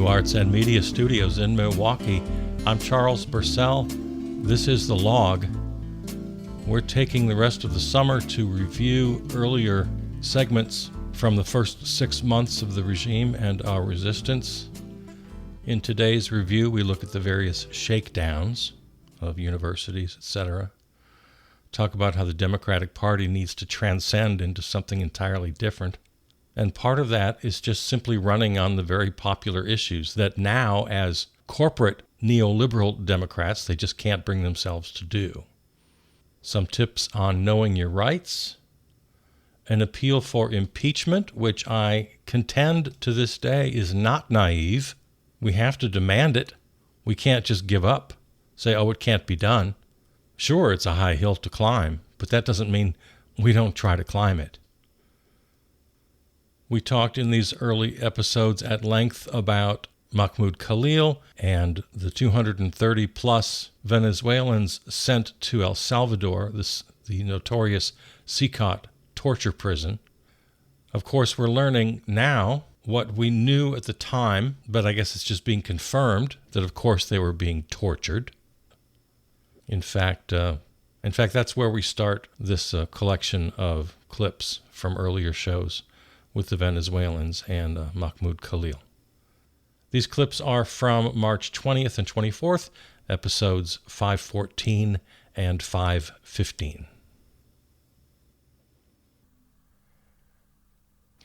Arts and Media Studios in Milwaukee. I'm Charles Burcell. This is The Log. We're taking the rest of the summer to review earlier segments from the first 6 months of the regime and our resistance. In today's review, we look at the various shakedowns of universities, etc. Talk about how the Democratic Party needs to transcend into something entirely different. And part of that is just simply running on the very popular issues that now, as corporate neoliberal Democrats, they just can't bring themselves to do. Some tips on knowing your rights, an appeal for impeachment, which I contend to this day is not naive. We have to demand it. We can't just give up, say, oh, it can't be done. Sure, it's a high hill to climb, but that doesn't mean we don't try to climb it. We talked in these early episodes at length about Mahmoud Khalil and the 230-plus Venezuelans sent to El Salvador, the notorious CICOT torture prison. Of course, we're learning now what we knew at the time, but I guess it's just being confirmed that, of course, they were being tortured. In fact, that's where we start this collection of clips from earlier shows with the Venezuelans and Mahmoud Khalil. These clips are from March 20th and 24th, episodes 514 and 515.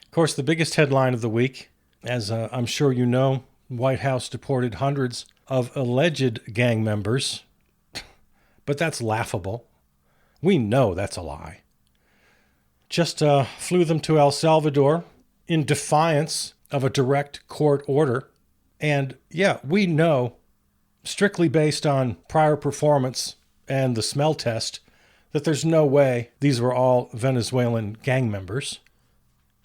Of course, the biggest headline of the week, as I'm sure you know, White House deported hundreds of alleged gang members, but that's laughable. We know that's a lie. Just flew them to El Salvador in defiance of a direct court order. And yeah, we know, strictly based on prior performance and the smell test, that there's no way these were all Venezuelan gang members.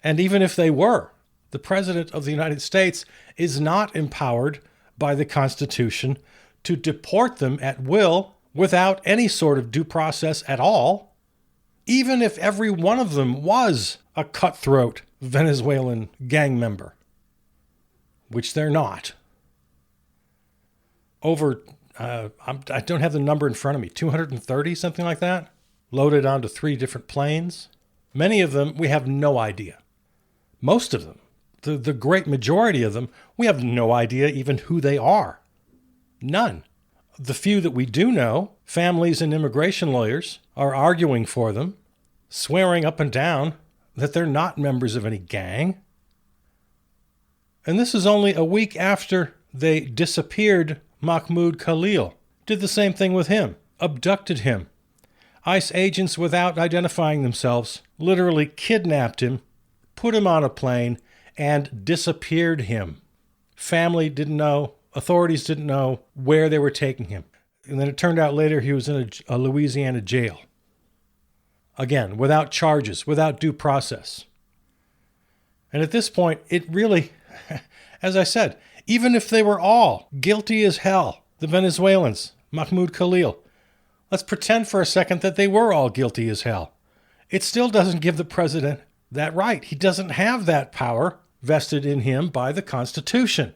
And even if they were, the President of the United States is not empowered by the Constitution to deport them at will without any sort of due process at all, even if every one of them was a cutthroat Venezuelan gang member, which they're not. Over, I don't have the number in front of me, 230, something like that, loaded onto 3 different planes. Many of them, we have no idea. Most of them, the great majority of them, we have no idea even who they are. None. The few that we do know, families and immigration lawyers, are arguing for them, swearing up and down that they're not members of any gang. And this is only a week after they disappeared Mahmoud Khalil. Did the same thing with him, abducted him. ICE agents, without identifying themselves, literally kidnapped him, put him on a plane, and disappeared him. Family didn't know. Authorities didn't know where they were taking him. And then it turned out later he was in a Louisiana jail. Again, without charges, without due process. And at this point, it really, as I said, even if they were all guilty as hell, the Venezuelans, Mahmoud Khalil, let's pretend for a second that they were all guilty as hell. It still doesn't give the president that right. He doesn't have that power vested in him by the Constitution.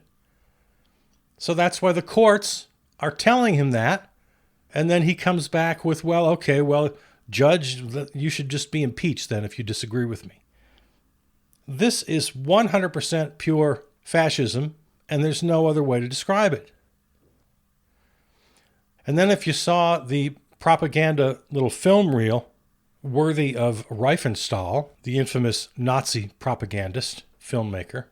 So that's why the courts are telling him that. And then he comes back with, Judge, you should just be impeached then if you disagree with me. This is 100% pure fascism, and there's no other way to describe it. And then if you saw the propaganda little film reel worthy of Riefenstahl, the infamous Nazi propagandist, filmmaker,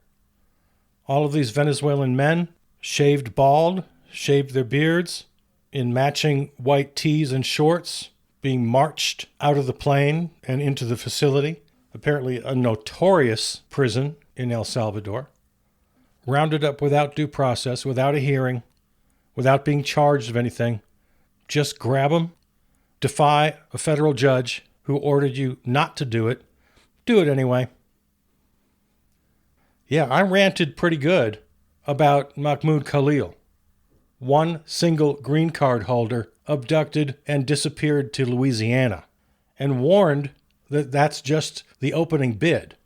all of these Venezuelan men, shaved bald, shaved their beards, in matching white tees and shorts, being marched out of the plane and into the facility, apparently a notorious prison in El Salvador, rounded up without due process, without a hearing, without being charged of anything. Just grab them, defy a federal judge who ordered you not to do it anyway. Yeah, I ranted pretty good about Mahmoud Khalil, one single green card holder abducted and disappeared to Louisiana, and warned that that's just the opening bid.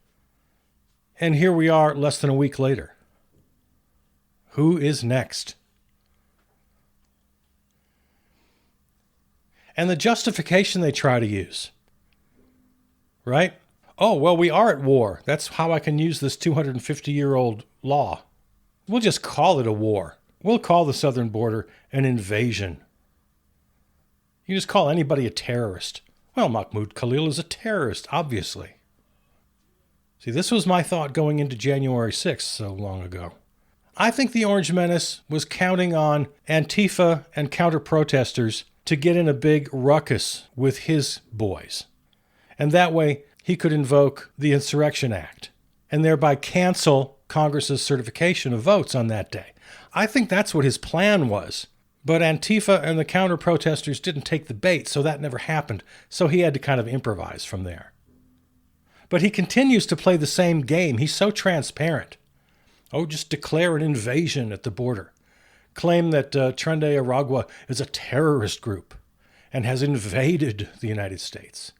And here we are less than a week later. Who is next? And the justification they try to use, right? Oh, well, we are at war. That's how I can use this 250-year-old law. We'll just call it a war. We'll call the southern border an invasion. You just call anybody a terrorist. Well, Mahmoud Khalil is a terrorist, obviously. See, this was my thought going into January 6th so long ago. I think the Orange Menace was counting on Antifa and counter-protesters to get in a big ruckus with his boys. And that way, he could invoke the Insurrection Act and thereby cancel Congress's certification of votes on that day. I think that's what his plan was. But Antifa and the counter-protesters didn't take the bait, so that never happened. So he had to kind of improvise from there. But he continues to play the same game. He's so transparent. Oh, just declare an invasion at the border. Claim that Trende Aragua is a terrorist group and has invaded the United States.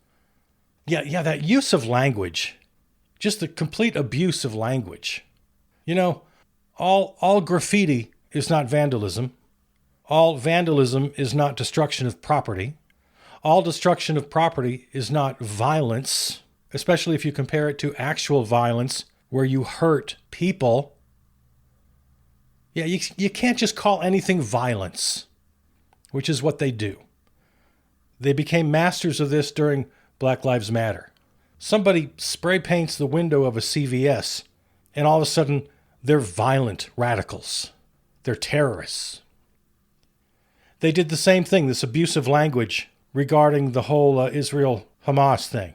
Yeah, that use of language. Just the complete abuse of language. You know, all graffiti is not vandalism. All vandalism is not destruction of property. All destruction of property is not violence, especially if you compare it to actual violence where you hurt people. Yeah, you can't just call anything violence, which is what they do. They became masters of this during Black Lives Matter. Somebody spray paints the window of a CVS, and all of a sudden, they're violent radicals. They're terrorists. They did the same thing, this abusive language regarding the whole Israel-Hamas thing.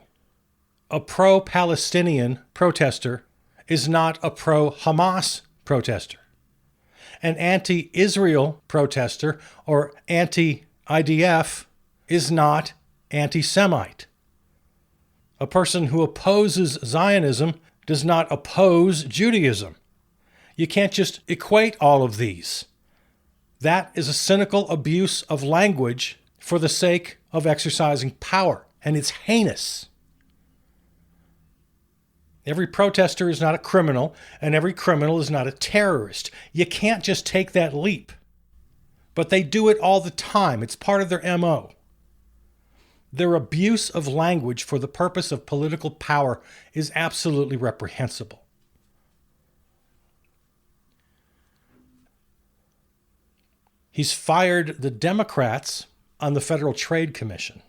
A pro-Palestinian protester is not a pro-Hamas protester. An anti-Israel protester or anti-IDF is not anti-Semite. A person who opposes Zionism does not oppose Judaism. You can't just equate all of these. That is a cynical abuse of language for the sake of exercising power, and it's heinous. Every protester is not a criminal, and every criminal is not a terrorist. You can't just take that leap. But they do it all the time. It's part of their MO. Their abuse of language for the purpose of political power is absolutely reprehensible. He's fired the Democrats on the Federal Trade Commission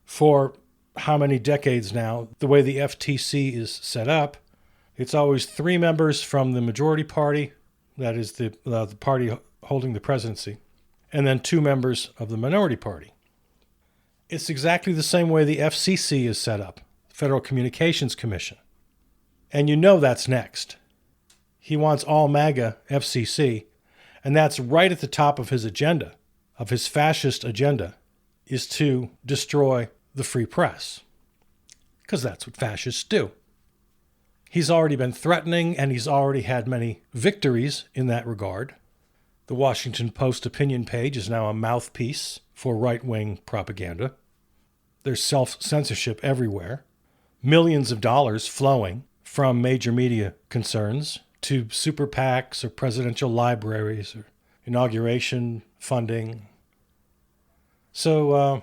for how many decades now? The way the FTC is set up, it's always 3 members from the majority party, that is the party holding the presidency, and then 2 members of the minority party. It's exactly the same way the FCC is set up, Federal Communications Commission. And you know that's next. He wants all MAGA FCC, and that's right at the top of his agenda, of his fascist agenda, is to destroy the free press. Because that's what fascists do. He's already been threatening, and he's already had many victories in that regard. The Washington Post opinion page is now a mouthpiece for right-wing propaganda. There's self-censorship everywhere. Millions of dollars flowing from major media concerns to super PACs or presidential libraries or inauguration funding. So,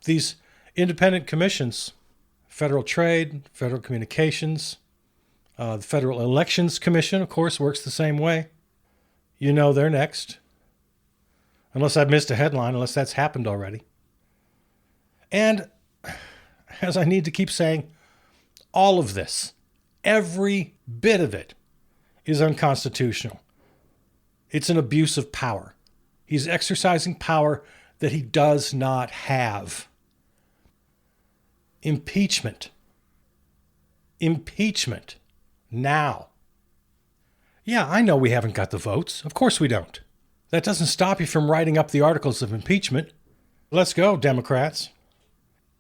these independent commissions, Federal Trade, Federal Communications, the Federal Elections Commission, of course, works the same way. You know they're next. Unless I've missed a headline, unless that's happened already. And, as I need to keep saying, all of this, every bit of it, is unconstitutional. It's an abuse of power. He's exercising power that he does not have. Impeachment. Impeachment. Now. Yeah, I know we haven't got the votes. Of course we don't. That doesn't stop you from writing up the articles of impeachment. Let's go, Democrats.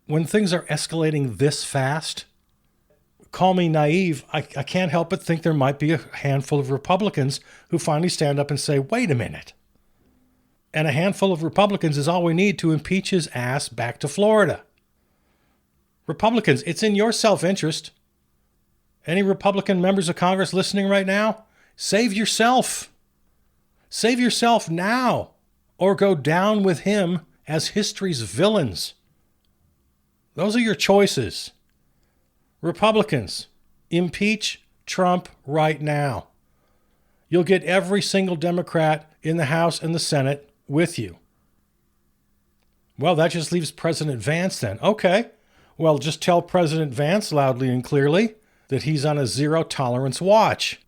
When things are escalating this fast, call me naive, I can't help but think there might be a handful of Republicans who finally stand up and say, wait a minute. And a handful of Republicans is all we need to impeach his ass back to Florida. Republicans, it's in your self-interest. Any Republican members of Congress listening right now? Save yourself. Save yourself now, or go down with him as history's villains. Those are your choices. Republicans, impeach Trump right now. You'll get every single Democrat in the House and the Senate with you. Well, that just leaves President Vance then. Okay, well, just tell President Vance loudly and clearly that he's on a zero-tolerance watch.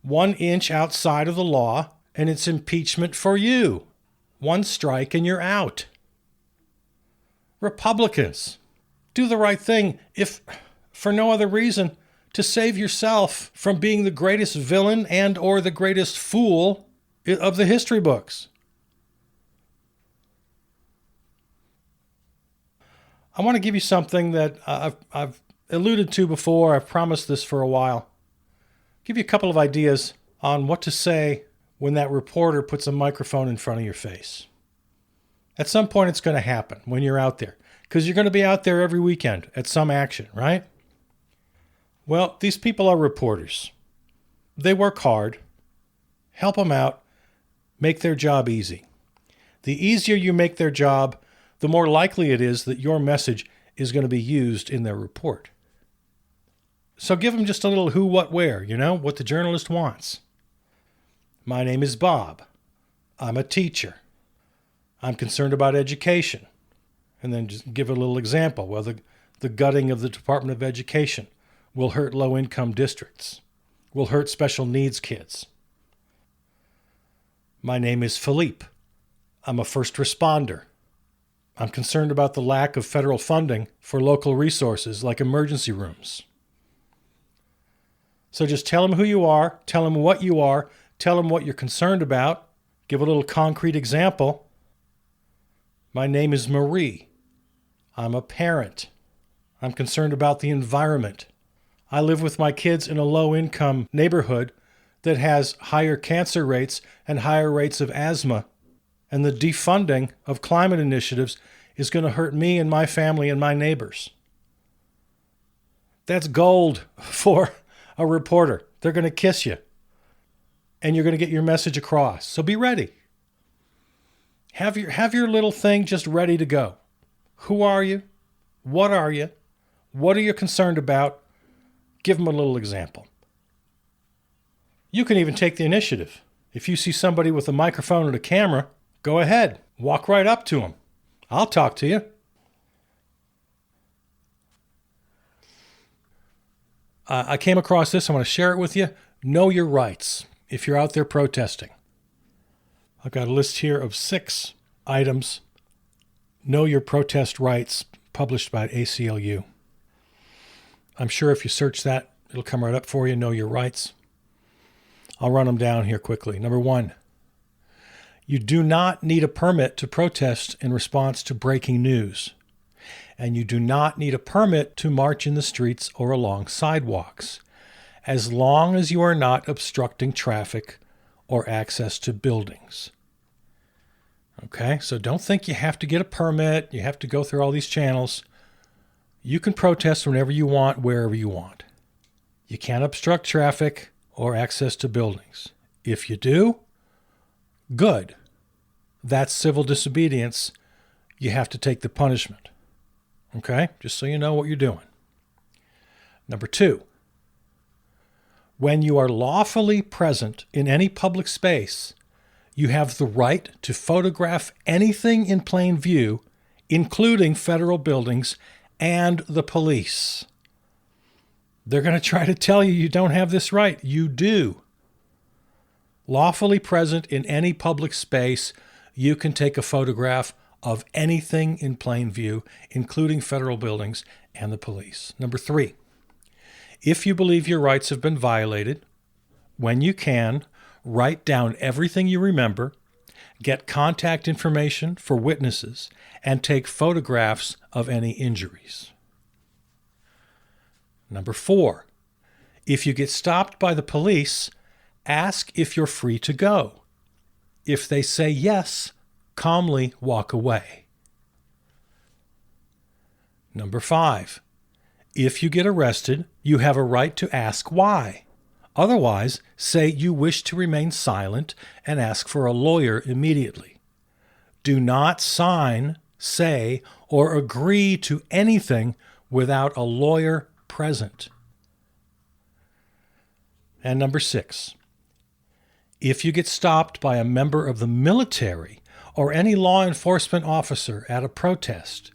1 inch outside of the law, and it's impeachment for you. 1 strike and you're out. Republicans, do the right thing, if for no other reason, to save yourself from being the greatest villain and or the greatest fool of the history books. I want to give you something that I've alluded to before. I've promised this for a while. Give you a couple of ideas on what to say when that reporter puts a microphone in front of your face. At some point, it's going to happen when you're out there, because you're going to be out there every weekend at some action, right? Well, these people are reporters. They work hard. Help them out. Make their job easy. The easier you make their job, the more likely it is that your message is going to be used in their report. So give them just a little who, what, where, what the journalist wants. My name is Bob. I'm a teacher. I'm concerned about education. And then just give a little example. Well, the gutting of the Department of Education will hurt low-income districts, will hurt special needs kids. My name is Philippe. I'm a first responder. I'm concerned about the lack of federal funding for local resources like emergency rooms. So just tell them who you are, tell them what you are, tell them what you're concerned about, give a little concrete example. My name is Marie. I'm a parent. I'm concerned about the environment. I live with my kids in a low-income neighborhood that has higher cancer rates and higher rates of asthma. And the defunding of climate initiatives is going to hurt me and my family and my neighbors. That's gold for a reporter. They're going to kiss you. And you're going to get your message across. So be ready. Have your little thing just ready to go. Who are you? What are you? What are you concerned about? Give them a little example. You can even take the initiative. If you see somebody with a microphone and a camera, go ahead. Walk right up to them. I'll talk to you. I came across this. I want to share it with you. Know your rights if you're out there protesting. I've got a list here of 6 items. Know your protest rights, published by ACLU. I'm sure if you search that, it'll come right up for you. Know your rights. I'll run them down here quickly. Number 1, you do not need a permit to protest in response to breaking news. And you do not need a permit to march in the streets or along sidewalks, as long as you are not obstructing traffic or access to buildings. Okay, so don't think you have to get a permit, you have to go through all these channels. You can protest whenever you want, wherever you want. You can't obstruct traffic or access to buildings. If you do, good. That's civil disobedience. You have to take the punishment. Okay, just so you know what you're doing. Number 2, when you are lawfully present in any public space, you have the right to photograph anything in plain view, including federal buildings and the police. They're going to try to tell you you don't have this right. You do. Lawfully present in any public space, you can take a photograph of anything in plain view, including federal buildings and the police. Number 3, if you believe your rights have been violated, when you can, write down everything you remember, get contact information for witnesses, and take photographs of any injuries. Number 4, if you get stopped by the police, ask if you're free to go. If they say yes, calmly walk away. Number 5, if you get arrested, you have a right to ask why. Otherwise, say you wish to remain silent and ask for a lawyer immediately. Do not sign, say, or agree to anything without a lawyer present. And number 6, if you get stopped by a member of the military or any law enforcement officer at a protest,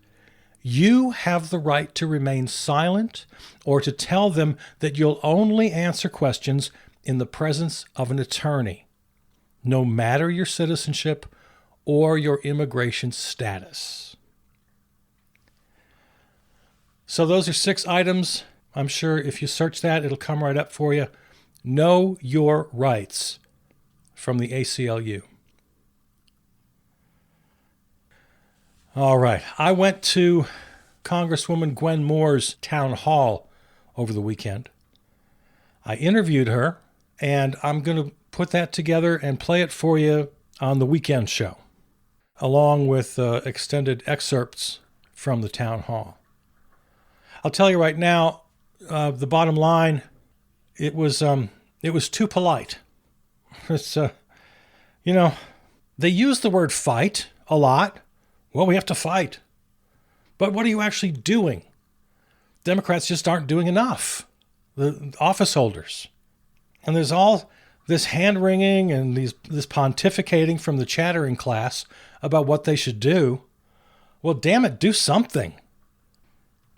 you have the right to remain silent or to tell them that you'll only answer questions in the presence of an attorney, no matter your citizenship or your immigration status. So those are 6 items. I'm sure if you search that, it'll come right up for you. Know your rights from the ACLU. All right. I went to Congresswoman Gwen Moore's town hall over the weekend. I interviewed her, and I'm going to put that together and play it for you on the weekend show, along with extended excerpts from the town hall. I'll tell you right now, the bottom line, it was too polite. It's, they use the word fight a lot. Well, we have to fight. But what are you actually doing? Democrats just aren't doing enough. The office holders. And there's all this hand-wringing and this pontificating from the chattering class about what they should do. Well, damn it, do something.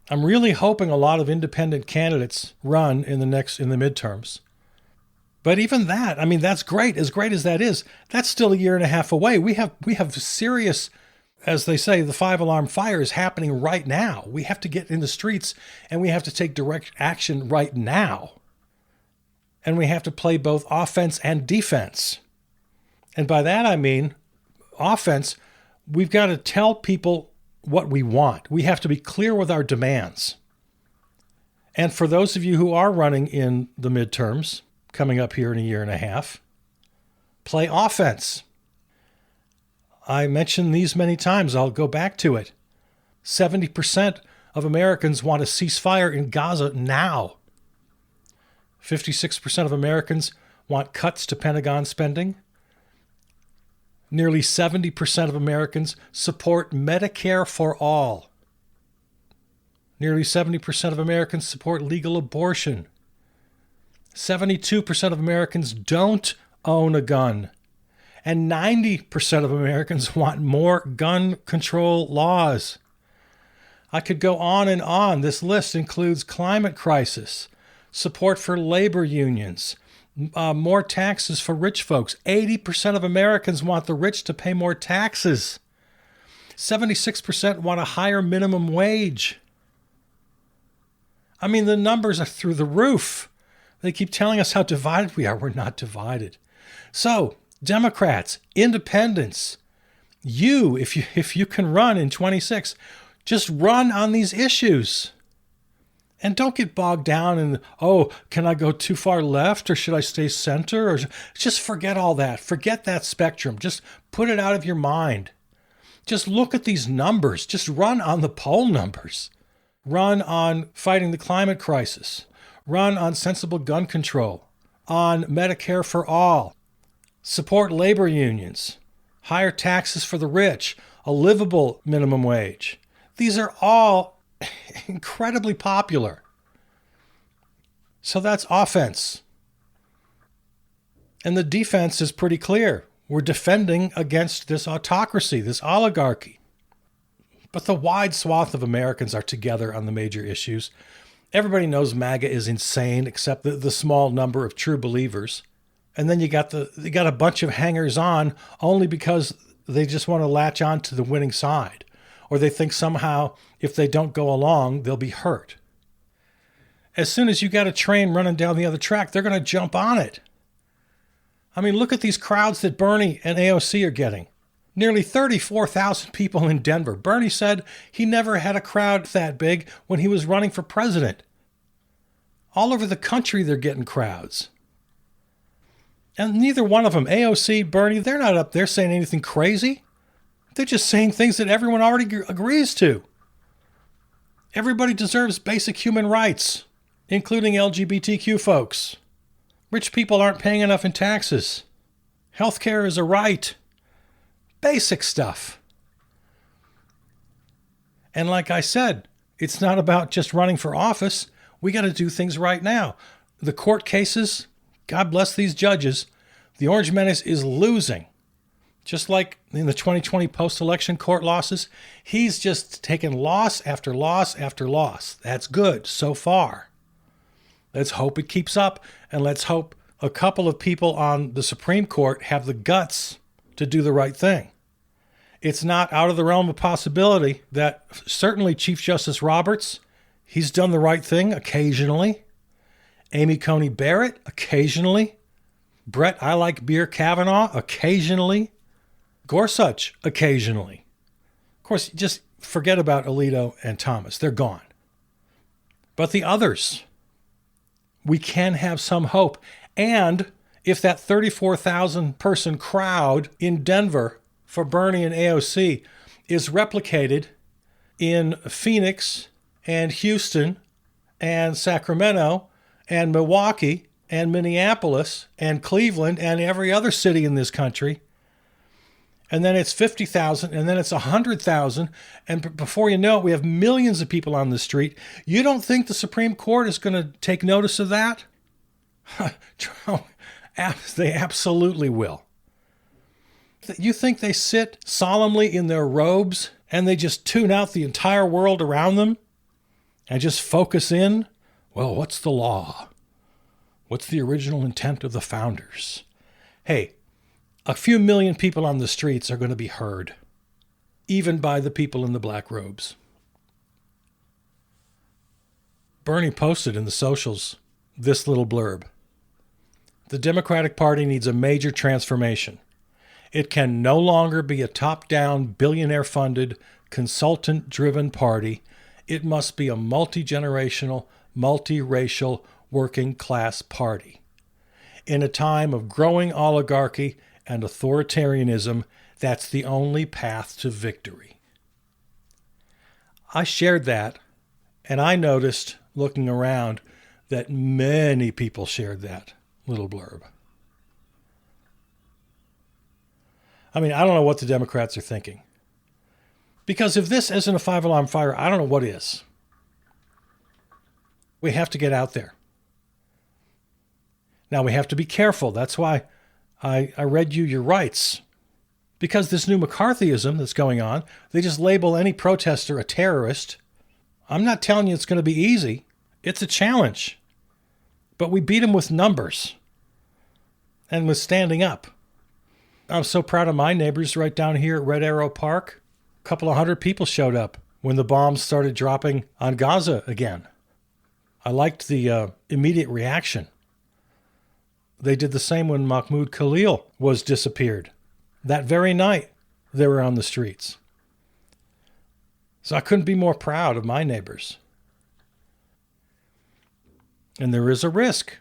I'm really hoping a lot of independent candidates run in the midterms. But even that, that's great. As great as that is, that's still a year and a half away. We have serious, as they say, the 5-alarm fire is happening right now. We have to get in the streets and we have to take direct action right now. And we have to play both offense and defense. And by that I mean offense, we've got to tell people what we want. We have to be clear with our demands. And for those of you who are running in the midterms, coming up here in a year and a half, play offense. I mentioned these many times. I'll go back to it. 70% of Americans want a ceasefire in Gaza now. 56% of Americans want cuts to Pentagon spending. Nearly 70% of Americans support Medicare for all. Nearly 70% of Americans support legal abortion. 72% of Americans don't own a gun. And 90% of Americans want more gun control laws. I could go on and on. This list includes climate crisis, support for labor unions, more taxes for rich folks. 80% of Americans want the rich to pay more taxes. 76% want a higher minimum wage. The numbers are through the roof. They keep telling us how divided we are. We're not divided. So, Democrats, independents, if you can run in 26, just run on these issues. And don't get bogged down in, can I go too far left or should I stay center? Or just forget all that. Forget that spectrum. Just put it out of your mind. Just look at these numbers. Just run on the poll numbers. Run on fighting the climate crisis. Run on sensible gun control. On Medicare for all. Support labor unions. Higher taxes for the rich. A livable minimum wage. These are all incredibly popular. So that's offense. And the defense is pretty clear. We're defending against this autocracy, this oligarchy. But the wide swath of Americans are together on the major issues. Everybody knows MAGA is insane, except the small number of true believers. And then you got a bunch of hangers-on only because they just want to latch on to the winning side. Or they think somehow if they don't go along, they'll be hurt. As soon as you got a train running down the other track, they're going to jump on it. Look at these crowds that Bernie and AOC are getting. Nearly 34,000 people in Denver. Bernie said he never had a crowd that big when he was running for president. All over the country, they're getting crowds. And neither one of them, AOC, Bernie, they're not up there saying anything crazy. They're just saying things that everyone already agrees to. Everybody deserves basic human rights, including LGBTQ folks. Rich people aren't paying enough in taxes. Healthcare is a right. Basic stuff. And like I said, it's not about just running for office. We got to do things right now. The court cases, God bless these judges, the Orange Menace is losing. Just like in the 2020 post-election court losses, he's just taken loss after loss after loss. That's good so far. Let's hope it keeps up, and let's hope a couple of people on the Supreme Court have the guts to do the right thing. It's not out of the realm of possibility that certainly Chief Justice Roberts, he's done the right thing occasionally. Amy Coney Barrett, occasionally. Brett I Like Beer Kavanaugh, occasionally. Gorsuch, occasionally. Of course, just forget about Alito and Thomas. They're gone. But the others, we can have some hope. And if that 34,000 person crowd in Denver for Bernie and AOC is replicated in Phoenix and Houston and Sacramento and Milwaukee and Minneapolis and Cleveland and every other city in this country, and then it's 50,000, and then it's 100,000, and before you know it, we have millions of people on the street. You don't think the Supreme Court is going to take notice of that? They absolutely will. You think they sit solemnly in their robes and they just tune out the entire world around them and just focus in? Well, what's the law? What's the original intent of the founders? Hey, a few million people on the streets are going to be heard, even by the people in the black robes. Bernie posted in the socials this little blurb. The Democratic Party needs a major transformation. It can no longer be a top-down, billionaire-funded, consultant-driven party. It must be a multi-generational, multi-racial, working-class party. In a time of growing oligarchy and authoritarianism, that's the only path to victory. I shared that, and I noticed, looking around, that many people shared that little blurb. I mean, I don't know what the Democrats are thinking. Because if this isn't a five-alarm fire, I don't know what is. We have to get out there. Now, we have to be careful. That's why I read you your rights. Because this new McCarthyism that's going on, they just label any protester a terrorist. I'm not telling you it's going to be easy. It's a challenge. But we beat them with numbers and with standing up. I'm so proud of my neighbors right down here at Red Arrow Park. A couple of hundred people showed up when the bombs started dropping on Gaza again. I liked the immediate reaction. They did the same when Mahmoud Khalil was disappeared. That very night, they were on the streets. So I couldn't be more proud of my neighbors. And there is a risk.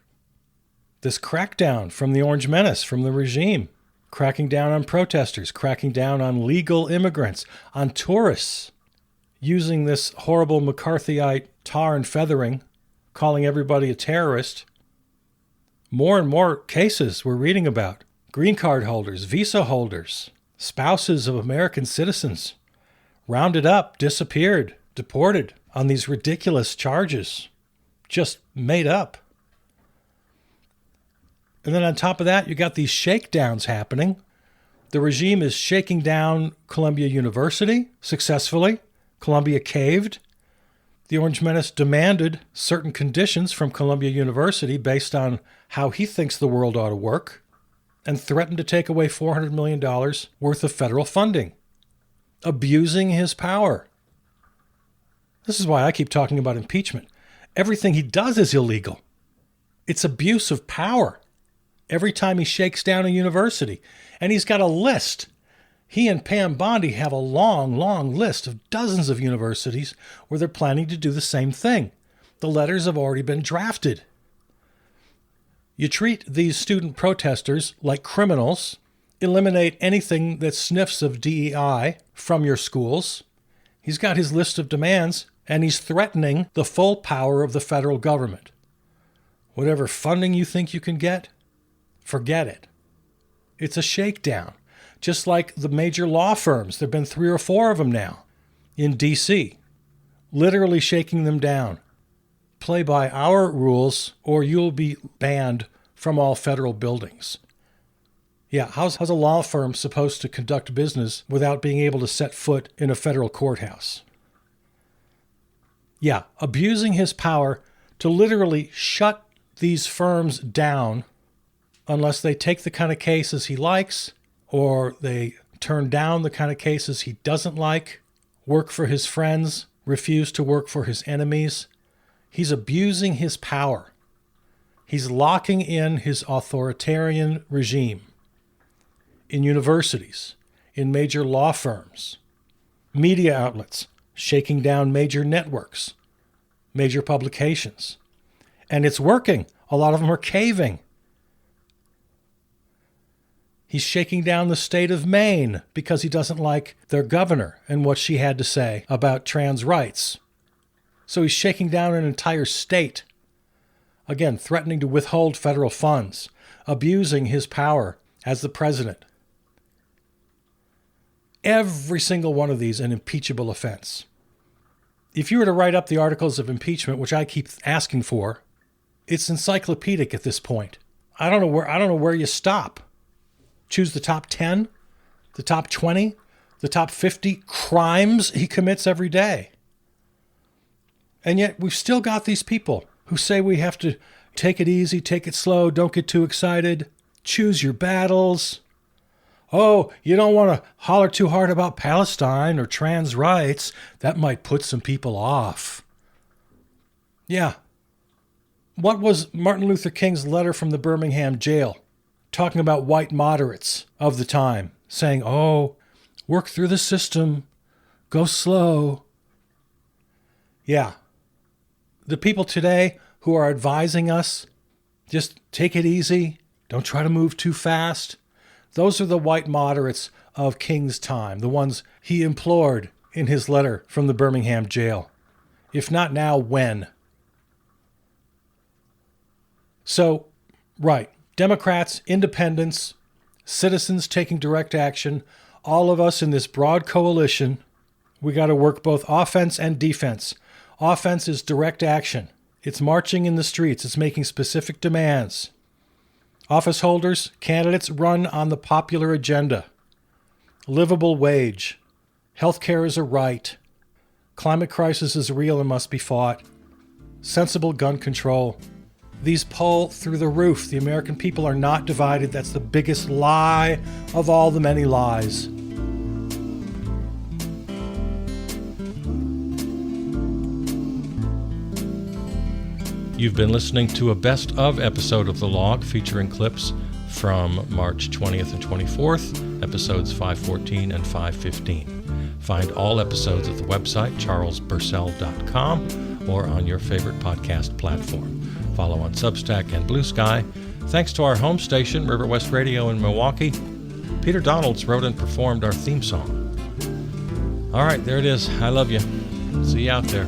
This crackdown from the Orange Menace, from the regime, cracking down on protesters, cracking down on legal immigrants, on tourists, using this horrible McCarthyite tar and feathering, calling everybody a terrorist. More and more cases we're reading about. Green card holders, visa holders, spouses of American citizens, rounded up, disappeared, deported on these ridiculous charges, just made up. And then on top of that, you got these shakedowns happening. The regime is shaking down Columbia University successfully. Columbia caved. The Orange Menace demanded certain conditions from Columbia University based on how he thinks the world ought to work, and threatened to take away $400 million worth of federal funding, abusing his power. This is why I keep talking about impeachment. Everything he does is illegal. It's abuse of power every time he shakes down a university. And he's got a list. He and Pam Bondi have a long, long list of dozens of universities where they're planning to do the same thing. The letters have already been drafted. You treat these student protesters like criminals, eliminate anything that sniffs of DEI from your schools. He's got his list of demands, and he's threatening the full power of the federal government. Whatever funding you think you can get, forget it. It's a shakedown. Just like the major law firms, there have been 3 or 4 of them now in D.C., literally shaking them down. Play by our rules or you'll be banned from all federal buildings. Yeah, how's a law firm supposed to conduct business without being able to set foot in a federal courthouse? Yeah, abusing his power to literally shut these firms down unless they take the kind of cases he likes or they turn down the kind of cases he doesn't like, work for his friends, refuse to work for his enemies. He's abusing his power. He's locking in his authoritarian regime in universities, in major law firms, media outlets, shaking down major networks, major publications. And it's working. A lot of them are caving. He's shaking down the state of Maine because he doesn't like their governor and what she had to say about trans rights. So he's shaking down an entire state. Again, threatening to withhold federal funds, abusing his power as the president. Every single one of these an impeachable offense. If you were to write up the articles of impeachment, which I keep asking for, it's encyclopedic at this point. I don't know where you stop. Choose the top 10, the top 20, the top 50 crimes he commits every day. And yet we've still got these people who say we have to take it easy, take it slow, don't get too excited, choose your battles. Oh, you don't want to holler too hard about Palestine or trans rights. That might put some people off. Yeah. What was Martin Luther King's letter from the Birmingham jail talking about white moderates of the time, saying, oh, work through the system, go slow. Yeah. The people today who are advising us, just take it easy, don't try to move too fast. Those are the white moderates of King's time, the ones he implored in his letter from the Birmingham jail. If not now, when? So, right, Democrats, independents, citizens taking direct action, all of us in this broad coalition, we got to work both offense and defense. Offense is direct action. It's marching in the streets. It's making specific demands. Office holders, candidates run on the popular agenda. Livable wage. Healthcare is a right. Climate crisis is real and must be fought. Sensible gun control. These pull through the roof. The American people are not divided. That's the biggest lie of all the many lies. You've been listening to a best of episode of The Log featuring clips from March 20th and 24th, episodes 514 and 515. Find all episodes at the website charlesburcell.com or on your favorite podcast platform. Follow on Substack and Blue Sky. Thanks to our home station, River West Radio in Milwaukee. Peter Donalds wrote and performed our theme song. All right, there it is. I love you. See you out there.